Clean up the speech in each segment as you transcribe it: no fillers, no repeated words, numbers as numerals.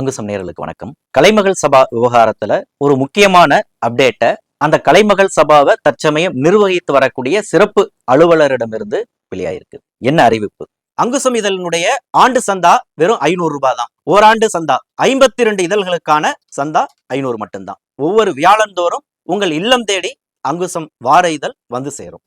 அங்குசம் நேயர்களுக்கு வணக்கம். கலைமகள் சபா விவகாரத்துல ஒரு முக்கியமான அப்டேட்டை அந்த கலைமகள் சபாவை தற்சமயம் நிர்வகித்து வரக்கூடிய சிறப்பு அலுவலரிடமிருந்து வெளியாயிருக்கு. என்ன அறிவிப்பு? அங்குசம் இதழினுடைய ஆண்டு சந்தா வெறும் 500 ரூபாய் தான். ஓராண்டு சந்தா 52 இதழ்களுக்கான சந்தா 500 மட்டும்தான். ஒவ்வொரு வியாழந்தோறும் உங்கள் இல்லம் தேடி அங்குசம் வார இதழ் வந்து சேரும்.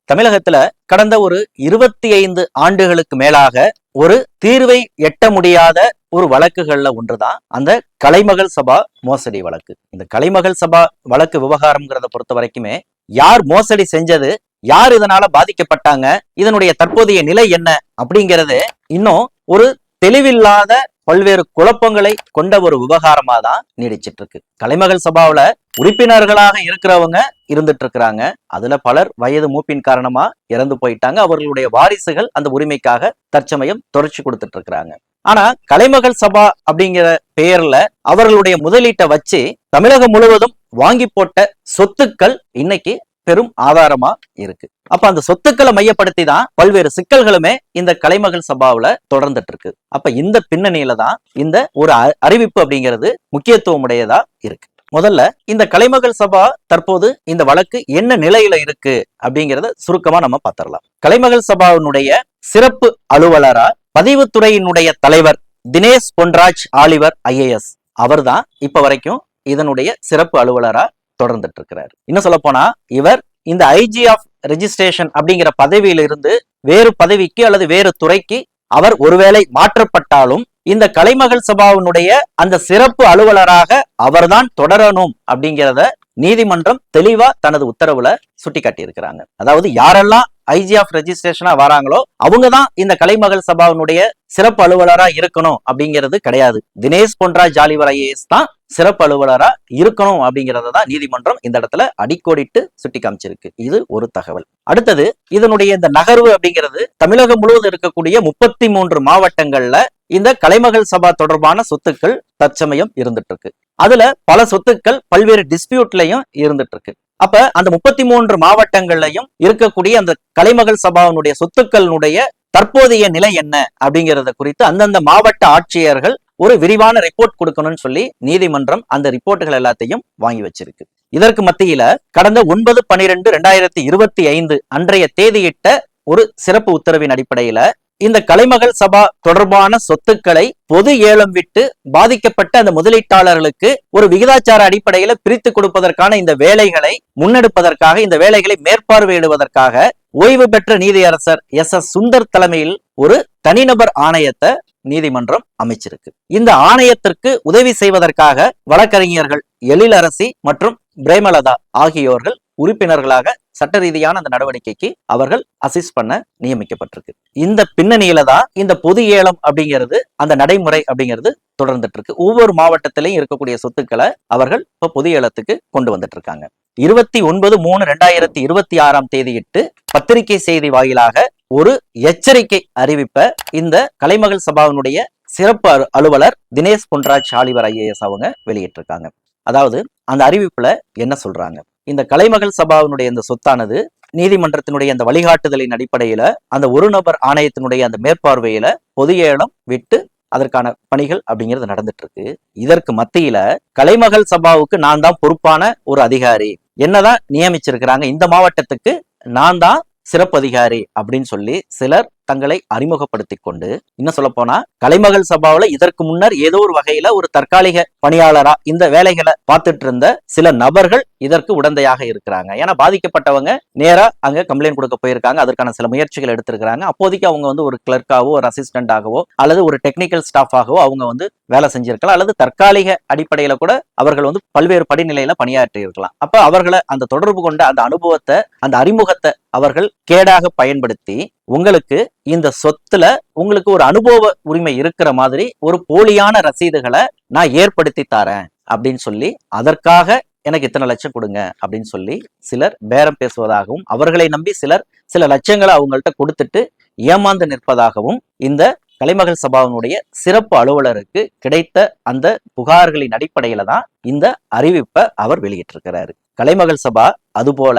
தமிழகத்துல கடந்த ஒரு 25 ஆண்டுகளுக்கு மேலாக ஒரு தீர்வை எட்ட முடியாத ஒரு வழக்குகள்ல ஒன்றுதான் அந்த கலைமகள் சபா மோசடி வழக்கு. இந்த கலைமகள் சபா வழக்கு விவகாரம்ங்கிறத பொறுத்த வரைக்குமே யார் மோசடி செஞ்சது, யார் இதனால பாதிக்கப்பட்டாங்க, இதனுடைய தற்போதைய நிலை என்ன அப்படிங்கிறது இன்னும் ஒரு தெளிவில்லாத பல்வேறு குழப்பங்களை கொண்ட ஒரு விவகாரமா தான் நீடிச்சிட்டு இருக்கு. கலைமகள் சபாவில உறுப்பினர்களாக இருக்கிறவங்க இருந்துட்டு இருக்கிறாங்க. அதுல பலர் வயது மூப்பின் காரணமா இறந்து போயிட்டாங்க. அவர்களுடைய வாரிசுகள் அந்த உரிமைக்காக தற்சமயம் தொடர்ச்சி கொடுத்துட்டு இருக்கிறாங்க. ஆனா கலைமகள் சபா அப்படிங்கிற பெயர்ல அவர்களுடைய முதலீட்டை வச்சு தமிழகம் முழுவதும் வாங்கி போட்ட சொத்துக்கள் இன்னைக்கு பெரும் ஆதாரமா இருக்கு. அப்ப அந்த சொத்துக்களை மையப்படுத்தி தான் பல்வேறு சிக்கல்களுமே இந்த கலைமகள் சபாவுல தொடர்ந்துட்டு இருக்கு. அப்ப இந்த பின்னணியில தான் இந்த ஒரு அறிவிப்பு அப்படிங்கிறது முக்கியத்துவம் உடையதா இருக்கு. முதல்ல இந்த கலைமகள் சபா தற்போது இந்த வழக்கு என்ன நிலையில இருக்கு அப்படிங்கிறத சுருக்கமா நம்ம பார்த்திடலாம். கலைமகள் சபாவினுடைய சிறப்பு அலுவலரா பதிவுத்துறையினுடைய தலைவர் தினேஷ் பொன்ராஜ் ஆலிவர் IAS அவர் தான் இப்ப வரைக்கும் இதனுடைய சிறப்பு அலுவலரா தொடர்ந்துட்டு இருக்கிறார். இன்னும் சொல்ல போனா இவர் இந்த IG ஆஃப் ரெஜிஸ்ட்ரேஷன் அப்படிங்கிற பதவியிலிருந்து வேறு பதவிக்கு அல்லது வேறு துறைக்கு அவர் ஒருவேளை மாற்றப்பட்டாலும் இந்த கலைமகள் சபாவினுடைய அந்த சிறப்பு அலுவலராக அவர்தான் தொடரணும் அப்படிங்கிறத நீதிமன்றம் தெளிவா தனது உத்தரவுல சுட்டி காட்டி இருக்கிறாங்க. அதாவது யாரெல்லாம் IG ஆஃப் ரெஜிஸ்ட்ரேஷனா வராங்களோ அவங்கதான் இந்த கலைமகள் சபாவினுடைய சிறப்பு அலுவலரா இருக்கணும் அப்படிங்கிறது கிடையாது. தினேஷ் பொன்ராஜ் ஆலிவர் IAS தான் சிறப்பு அலுவலரா இருக்கணும் அப்படிங்கறத தான் நீதிமன்றம் இந்த இடத்துல அடிக்கோடிட்டு சுட்டி காமிச்சிருக்கு. இது ஒரு தகவல். அடுத்தது இதனுடைய இந்த நகர்வு அப்படிங்கிறது தமிழகம் முழுவதும் இருக்கக்கூடிய 33 மாவட்டங்கள்ல இந்த கலைமகள் சபா தொடர்பான சொத்துக்கள் தற்சமயம் இருந்துட்டு இருக்கு. அதுல பல சொத்துக்கள் பல்வேறு டிஸ்பியூட்லயும் இருந்துட்டு இருக்கு. அப்ப அந்த 33 மாவட்டங்கள்லயும் இருக்கக்கூடிய அந்த கலைமகள் சபாவினுடைய சொத்துக்களுடைய தற்போதைய நிலை என்ன அப்படிங்கறத குறித்து அந்தந்த மாவட்ட ஆட்சியர்கள் ஒரு விரிவான ரிப்போர்ட் கொடுக்கணும்னு சொல்லி நீதிமன்றம் அந்த ரிப்போர்ட்டுகள் எல்லாத்தையும் வாங்கி வச்சிருக்கு. இதற்கு மத்தியில கடந்த 9/12/2025 அன்றைய தேதியிட்ட ஒரு சிறப்பு உத்தரவின் அடிப்படையில இந்த கலைமகள் சபா தொடர்பான சொத்துக்களை பொது ஏலம் விட்டு பாதிக்கப்பட்ட அந்த முதலீட்டாளர்களுக்கு ஒரு விகிதாச்சார அடிப்படையில பிரித்து கொடுப்பதற்கான இந்த வேலைகளை முன்னெடுப்பதற்காக, இந்த வேலைகளை மேற்பார்வையிடுவதற்காக ஓய்வு பெற்ற நீதியரசர் SS சுந்தர் தலைமையில் ஒரு தனிநபர் ஆணையத்தை நீதிமன்றம் அமைச்சிருக்கு. இந்த ஆணையத்திற்கு உதவி செய்வதற்காக வழக்கறிஞர்கள் எழிலரசி மற்றும் பிரேமலதா ஆகியோர்கள் உறுப்பினர்களாக சட்ட ரீதியான அந்த நடவடிக்கைக்கு அவர்கள் அசிஸ்ட் பண்ண நியமிக்கப்பட்டிருக்கு. இந்த பின்னணியில தான் இந்த பொது ஏலம் அப்படிங்கிறது, அந்த நடைமுறை அப்படிங்கிறது தொடர்ந்துட்டு இருக்கு. ஒவ்வொரு மாவட்டத்திலையும் இருக்கக்கூடிய சொத்துக்களை அவர்கள் இப்ப பொது ஏலத்துக்கு கொண்டு வந்துட்டு இருக்காங்க. 29/3/2026 தேதியிட்டு பத்திரிகை செய்தி வாயிலாக ஒரு எச்சரிக்கை அறிவிப்பை இந்த கலைமகள் சபாவினுடைய சிறப்பு அலுவலர் தினேஷ் பொன்ராஜ் ஆலிவர் IAS அவங்க வெளியிட்டிருக்காங்க. அதாவது அந்த அறிவிப்புல என்ன சொல்றாங்க? இந்த கலைமகள் சபாவினுடைய இந்த சொத்தானது நீதிமன்றத்தினுடைய அந்த வழிகாட்டுதலின் அடிப்படையில அந்த ஒரு நபர் ஆணையத்தினுடைய அந்த மேற்பார்வையில பொது ஏலம் விட்டு அதற்கான பணிகள் அப்படிங்கிறது நடந்துட்டு இருக்கு. இதற்கு மத்தியில கலைமகள் சபாவுக்கு நான் தான் பொறுப்பான ஒரு அதிகாரி, என்னதான் நியமிச்சிருக்கிறாங்க, இந்த மாவட்டத்துக்கு நான் தான் சிறப்பு அதிகாரி அப்படின்னு சொல்லி சிலர் தங்களை அறிமுகப்படுத்தி கொண்டு, இன்னும் சொல்ல போனா கலைமகள் சபாவில இதற்கு முன்னர் ஏதோ ஒரு வகையில ஒரு தற்காலிக பணியாளரா இந்த வேலைகளை பார்த்துட்டு இருந்த சில நபர்கள் இதற்கு உடந்தையாக இருக்கிறாங்க. ஏன்னா பாதிக்கப்பட்டவங்க நேரா அங்க கம்ப்ளைண்ட் கொடுக்க போயிருக்காங்க, அதற்கான சில முயற்சிகள் எடுத்திருக்கிறாங்க. அப்போதைக்கு அவங்க வந்து ஒரு கிளர்க்காவோ ஒரு அசிஸ்டன்டாகவோ அல்லது ஒரு டெக்னிக்கல் ஸ்டாஃபாகவோ அவங்க வந்து வேலை செஞ்சிருக்கலாம், அல்லது தற்காலிக அடிப்படையில கூட அவர்கள் வந்து பல்வேறு படிநிலையில பணியாற்றி இருக்கலாம். அப்ப அவர்களை அந்த தொடர்பு கொண்ட அந்த அனுபவத்தை, அந்த அறிமுகத்தை அவர்கள் கேடாக பயன்படுத்தி உங்களுக்கு இந்த சொத்துல உங்களுக்கு ஒரு அனுபவ உரிமை இருக்கிற மாதிரி ஒரு போலியான ரசீதுகளை நான் ஏற்படுத்தி தரேன் அப்படின்னு சொல்லி, அதற்காக எனக்கு இத்தனை லட்சம் கொடுங்க அப்படின்னு சொல்லி சிலர் பேரம் பேசுவதாகவும், அவர்களை நம்பி சிலர் சில லட்சங்களை அவங்கள்ட்ட கொடுத்துட்டு ஏமாந்து நிற்பதாகவும் இந்த கலைமகள் சபாவினுடைய சிறப்பு அலுவலருக்கு கிடைத்த அந்த புகார்களின் அடிப்படையில தான் இந்த அறிவிப்பை அவர் வெளியிட்டிருக்கிறாரு. கலைமகள் சபா அதுபோல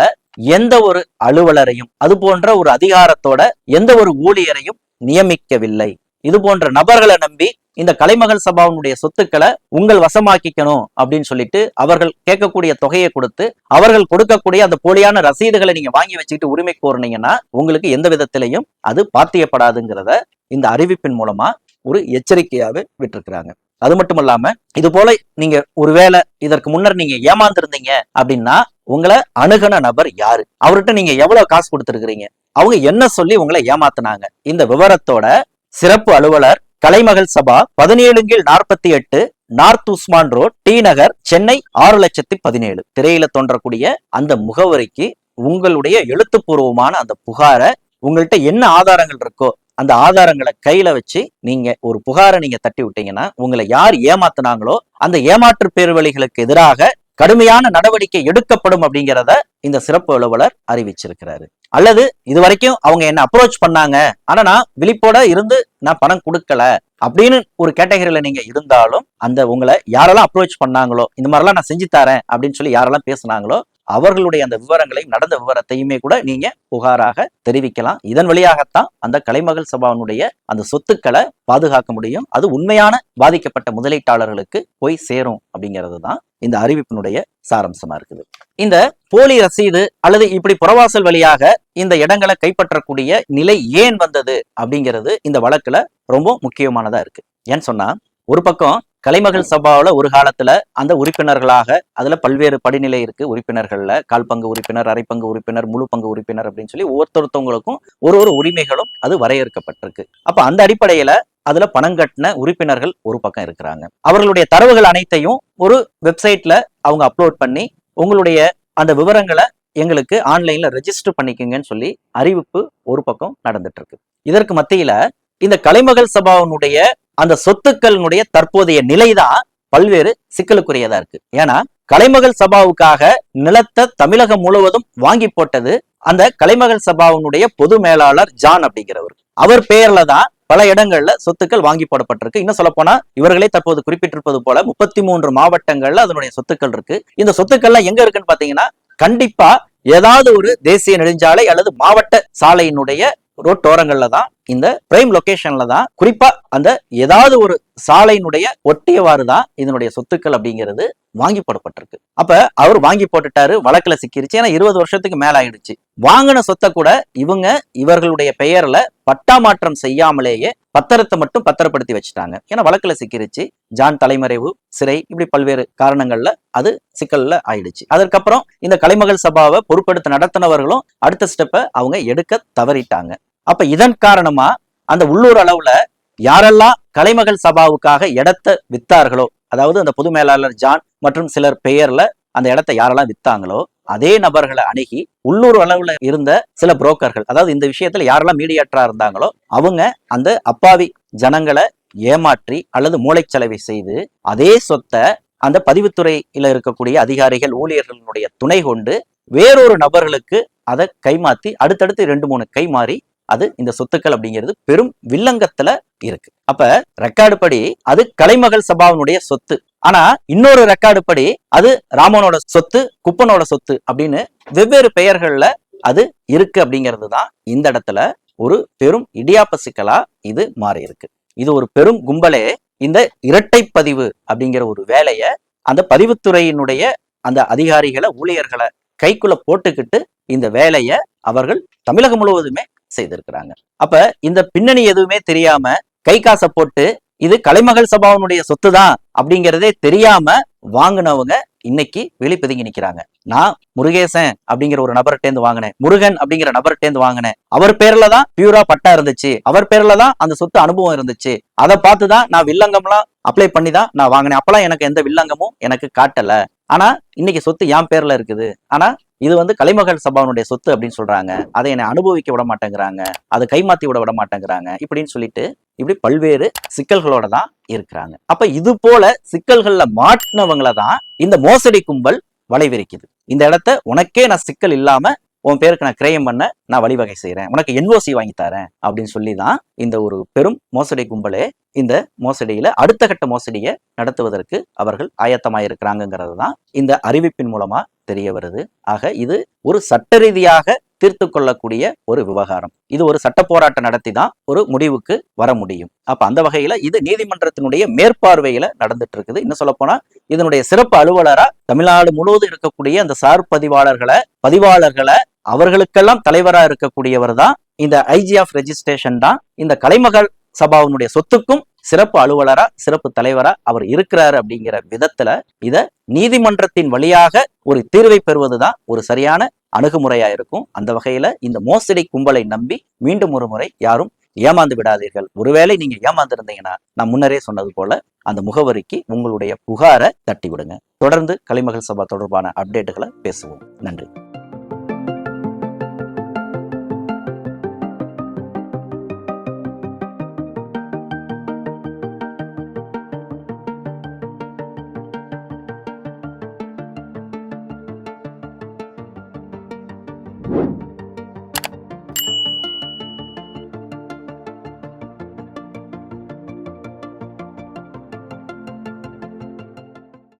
எந்த ஒரு அலுவலரையும் அது போன்ற ஒரு அதிகாரத்தோட எந்த ஒரு ஊழியரையும் நியமிக்கவில்லை. இது போன்ற நபர்களை நம்பி இந்த கலைமகள் சபாவினுடைய சொத்துக்களை உங்கள் வசமாக்கிக்கணும் அப்படின்னு சொல்லிட்டு அவர்கள் கேட்கக்கூடிய தொகையை கொடுத்து அவர்கள் கொடுக்கக்கூடிய அந்த போலியான ரசீதுகளை நீங்க வாங்கி வச்சுக்கிட்டு உரிமை கோருனீங்கன்னா உங்களுக்கு எந்த விதத்திலையும் அது பாத்தியப்படாதுங்கிறத இந்த அறிவிப்பின் மூலமா ஒரு எச்சரிக்கையாவே விட்டுருக்கிறாங்க. அது மட்டும் இல்லாம இது போல நீங்க ஒருவேளை இதற்கு முன்னர் நீங்க ஏமாந்துருந்தீங்க அப்படின்னா உங்களை அணுகுன நபர் யாரு, அவர்கிட்ட நீங்க எவ்வளவு காசு கொடுத்துருக்கீங்க, அவங்க என்ன சொல்லி உங்களை ஏமாத்தினாங்க, இந்த விவரத்தோட சிறப்பு அலுவலர் கலைமகள் சபா 17/48 நார்த் உஸ்மான் ரோட், டி நகர், சென்னை 6,17,000 திரையில தோன்றக்கூடிய அந்த முகவரிக்கு உங்களுடைய எழுத்துப்பூர்வமான அந்த புகாரை உங்கள்கிட்ட என்ன ஆதாரங்கள் இருக்கோ அந்த ஆதாரங்களை கையில வச்சு நீங்க ஒரு புகாரை நீங்க தட்டி விட்டீங்கன்னா உங்களை யார் ஏமாத்தினாங்களோ அந்த ஏமாற்று பேர்வழிகளுக்கு எதிராக கடுமையான நடவடிக்கை எடுக்கப்படும் அப்படிங்கிறத இந்த சிறப்பு அலுவலர் அறிவிச்சிருக்கிறாரு. அல்லது இது வரைக்கும் அவங்க என்ன அப்ரோச் பண்ணாங்க, ஆனா நான் விழிப்போட இருந்து நான் பணம் கொடுக்கல அப்படின்னு ஒரு கேட்டகரியில நீங்க இருந்தாலும் அந்த உங்களை யாரெல்லாம் அப்ரோச் பண்ணாங்களோ இந்த மாதிரிலாம் நான் செஞ்சு தரேன் அப்படின்னு சொல்லி யாரெல்லாம் பேசினாங்களோ அவர்களுடைய அந்த விவரங்களை நடந்த விவரத்தையுமே கூட நீங்க புகாராக தெரிவிக்கலாம். இதன் வழியாகத்தான் அந்த கலைமகள் சபாவினுடைய அந்த சொத்துக்களை பாதுகாக்க முடியும். அது உண்மையான பாதிக்கப்பட்ட முதலீட்டாளர்களுக்கு போய் சேரும் அப்படிங்கிறது தான் இந்த அறிவிப்பினுடைய சாரம்சமா இருக்குது. இந்த போலி ரசீது அல்லது இப்படி புறவாசல் வழியாக இந்த இடங்களை கைப்பற்றக்கூடிய நிலை ஏன் வந்தது அப்படிங்கிறது இந்த வழக்குல ரொம்ப முக்கியமானதா இருக்கு. ஏன்னு சொன்னா ஒரு பக்கம் கலைமகள் சபாவில் ஒரு காலத்துல அந்த உறுப்பினர்களாக அதுல பல்வேறு படிநிலை இருக்கு. உறுப்பினர்கள்ல கால் பங்கு உறுப்பினர், அரை பங்கு உறுப்பினர், முழு பங்கு உறுப்பினர் அப்படின்னு சொல்லி ஒவ்வொருத்தவங்களுக்கும் ஒரு உரிமைகளும் அது வரையறுக்கப்பட்டிருக்கு. அப்ப அந்த அடிப்படையில அதுல பணம் கட்டின உறுப்பினர்கள் ஒரு பக்கம் இருக்கிறாங்க. அவர்களுடைய தரவுகள் அனைத்தையும் ஒரு வெப்சைட்ல அவங்க அப்லோட் பண்ணி உங்களுடைய அந்த விவரங்களை எங்களுக்கு ஆன்லைன்ல ரெஜிஸ்டர் பண்ணிக்கங்கன்னு சொல்லி அறிவிப்பு ஒரு பக்கம் நடந்துட்டு இருக்கு. இதற்கு மத்தியில இந்த கலைமகள் சபாவினுடைய அந்த சொத்துக்களினுடைய தற்போதைய நிலைதான் பல்வேறு சிக்கலுக்குரியதா இருக்கு. ஏன்னா கலைமகள் சபாவுக்காக நிலத்தை தமிழகம் முழுவதும் வாங்கி போட்டது அந்த கலைமகள் சபாவினுடைய பொது மேலாளர் ஜான் அப்படிங்கிறவர். அவர் பெயர்ல தான் பல இடங்கள்ல சொத்துக்கள் வாங்கி போடப்பட்டிருக்கு. இன்னும் சொல்ல போனா இவர்களே தற்போது குறிப்பிட்டிருப்பது போல 33 மாவட்டங்கள்ல அதனுடைய சொத்துக்கள் இருக்கு. இந்த சொத்துக்கள்லாம் எங்க இருக்குன்னு பாத்தீங்கன்னா கண்டிப்பா ஏதாவது ஒரு தேசிய நெடுஞ்சாலை அல்லது மாவட்ட சாலையினுடைய ரோட்டோரங்கள்ல தான், இந்த பிரைம் லொகேஷன்ல தான், குறிப்பா அந்த ஏதாவது ஒரு சாலையினுடைய ஒட்டியவாறு தான் இதனுடைய சொத்துக்கள் அப்படிங்கிறது வாங்கி போடப்பட்டிருக்கு. அப்ப அவர் வாங்கி போட்டுட்டாரு, வழக்குல சிக்கிருச்சு. ஏன்னா 20 வருஷத்துக்கு மேல ஆயிடுச்சு. வாங்கின சொத்தை கூட இவர்களுடைய பெயர்ல பட்டா மாற்றம் செய்யாமலேயே பத்திரத்தை மட்டும் பத்திரப்படுத்தி வச்சுட்டாங்க. ஏன்னா வழக்குல சிக்கிருச்சு. ஜான் தலைமறைவு, சிறை, இப்படி பல்வேறு காரணங்கள்ல அது சிக்கல்ல ஆயிடுச்சு. அதற்கப்புறம் இந்த கலைமகள் சபாவை பொறுப்பெடுத்து நடத்தினவர்களும் அடுத்த ஸ்டெப்பை அவங்க எடுக்க தவறிட்டாங்க. அப்ப இதன் காரணமா அந்த உள்ளூர் அளவுல யாரெல்லாம் கலைமகள் சபாவுக்காக இடத்தை வித்தார்களோ, அதாவது அந்த பொது மேலாளர் ஜான் மற்றும் சிலர் பெயர்ல அந்த இடத்தை யாரெல்லாம் வித்தாங்களோ அதே நபர்களை அணுகி உள்ளூர் அளவுல இருந்த சில புரோக்கர்கள், அதாவது இந்த விஷயத்துல யாரெல்லாம் மீடியேட்டரா இருந்தாங்களோ அவங்க அந்த அப்பாவி ஜனங்களை ஏமாற்றி அல்லது மூளைச்சலவை செய்து அதே சொத்தை அந்த பதிவுத்துறையில இருக்கக்கூடிய அதிகாரிகள், ஊழியர்களுடைய துணை கொண்டு வேறொரு நபர்களுக்கு அதை கைமாத்தி அடுத்தடுத்து 2-3 கை மாறி அது இந்த சொத்துக்கள் அப்படிங்கிறது பெரும் வில்லங்கத்துல இருக்கு. அப்ப ரெக்கார்டு படி அது கலைமகள் சபாவினுடைய சொத்து. ஆனா இன்னொரு ரெக்கார்டு படி அது ராமனோட சொத்து, குப்பனோட சொத்து அப்படின்னு வெவ்வேறு பெயர்கள்ல அது இருக்கு. அப்படிங்கிறது தான் இந்த இடத்துல ஒரு பெரும் இடியாப்ப சிக்கலா இது மாறி இருக்கு. இது ஒரு பெரும் கும்பலே இந்த இரட்டை பதிவு அப்படிங்கிற ஒரு வேலைய அந்த பதிவுத்துறையினுடைய அந்த அதிகாரிகளை, ஊழியர்களை கைக்குள்ள போட்டுக்கிட்டு இந்த வேலைய அவர்கள் தமிழகம் முழுவதுமே செய்திருக்கிறாங்க. அப்ப இந்த பின்னணி எதுவுமே தெரியாம கை காசை போட்டு இது கலைமகள் சபாவினுடைய சொத்து தான் அப்படிங்கிறதே தெரியாம வாங்கினவங்க இன்னைக்கு வெளிப்பதுங்கி நிக்கிறாங்க. நான் முருகேசன் அப்படிங்கிற ஒரு நபர்கிட்டேந்து வாங்கினேன், முருகன் அப்படிங்கிற நபர்கிட்டேந்து வாங்கினேன், அவர் பேர்ல தான் பியூரா பட்டா இருந்துச்சு, அவர் பேர்ல தான் அந்த சொத்து அனுபவம் இருந்துச்சு, அதை பார்த்துதான் நான் வில்லங்கம்லாம் அப்ளை பண்ணி தான் நான் வாங்கினேன், அப்பெல்லாம் எனக்கு எந்த வில்லங்கமும் எனக்கு காட்டல, ஆனா இன்னைக்கு சொத்து என் பேர்ல இருக்குது, ஆனா இது கலைமகள் சபாவினுடைய சொத்து அப்படின்னு சொல்றாங்க, அதை என்னை அனுபவிக்க விட மாட்டேங்கிறாங்க, அதை கைமாத்தி விட மாட்டேங்கிறாங்க இப்படின்னு சொல்லிட்டு இப்படி பல்வேறு சிக்கல்களோட தான் இருக்கிறாங்க. அப்ப இது போல சிக்கல்கள்ல மாட்டினவங்களை தான் இந்த மோசடி கும்பல் வலைவிரிக்குது. இந்த இடத்த உனக்கே நான் சிக்கல் இல்லாம உன் பேருக்கு நான் கிரயம் பண்ண நான் வழிவகை செய்யறேன், உனக்கு NOC வாங்கி தரேன் அப்படின்னு சொல்லி தான் இந்த ஒரு பெரும் மோசடி கும்பலே இந்த மோசடியில அடுத்த கட்ட மோசடியை நடத்துவதற்கு அவர்கள் ஆயத்தமாயிருக்கிறாங்கிறது தான் இந்த அறிவிப்பின் மூலமா தெரிய வருது. ஆக இது ஒரு சட்ட ரீதியாக தீர்த்து கொள்ளக்கூடிய ஒரு விவகாரம். இது ஒரு சட்ட போராட்டம் நடத்தி தான் ஒரு முடிவுக்கு வர முடியும். அப்ப அந்த வகையில இது நீதிமன்றத்தினுடைய மேற்பார்வையில நடந்துட்டு இருக்குது. இன்னும் சொல்ல போனா இதனுடைய சிறப்பு அலுவலரா தமிழ்நாடு முழுவதும் இருக்கக்கூடிய அந்த சார் பதிவாளர்களை அவர்களுக்கெல்லாம் தலைவரா இருக்கக்கூடியவர் தான் இந்த ஐஜி ஆஃப் ரெஜிஸ்ட்ரேஷன் தான். இந்த கலைமகள் சபாவினுடைய சொத்துக்கும் சிறப்பு அலுவலரா சிறப்பு தலைவரா அவர் இருக்கிறாரு. அப்படிங்கிற விதத்துல இத நீதிமன்றத்தின் வழியாக ஒரு தீர்வை பெறுவதுதான் ஒரு சரியான அணுகுமுறையா இருக்கும். அந்த வகையில இந்த மோசடி கும்பலை நம்பி மீண்டும் ஒரு முறை யாரும் ஏமாந்து விடாதீர்கள். ஒருவேளை நீங்க ஏமாந்திருந்தீங்கன்னா நான் முன்னரே சொன்னது போல அந்த முகவரிக்கு உங்களுடைய புகாரை தட்டி விடுங்க. தொடர்ந்து கலைமகள் சபா தொடர்பான அப்டேட்டுகளை பேசுவோம். நன்றி.